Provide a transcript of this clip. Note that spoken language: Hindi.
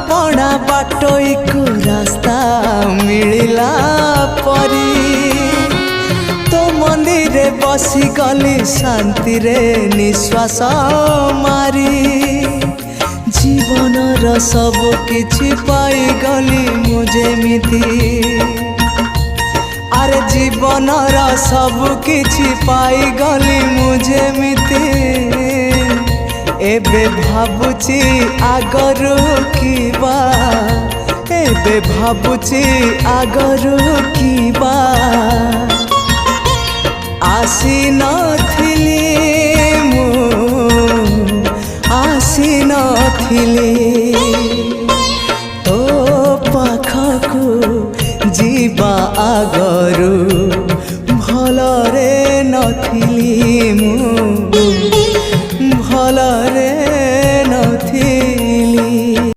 पड़ा बाटोई को रास्ता मिलिला परी तो मंदिर बसी गली शांति रे निश्वास मारी जीवनर सब किछि पाई गली मुझे मिति अरे जीवनर सब किछि पाई गली मुझे मिति एबे भाबुची आगरू कीबा एबे भाबुची आगरू कीबा आसी नथिली मु आसी नथिली।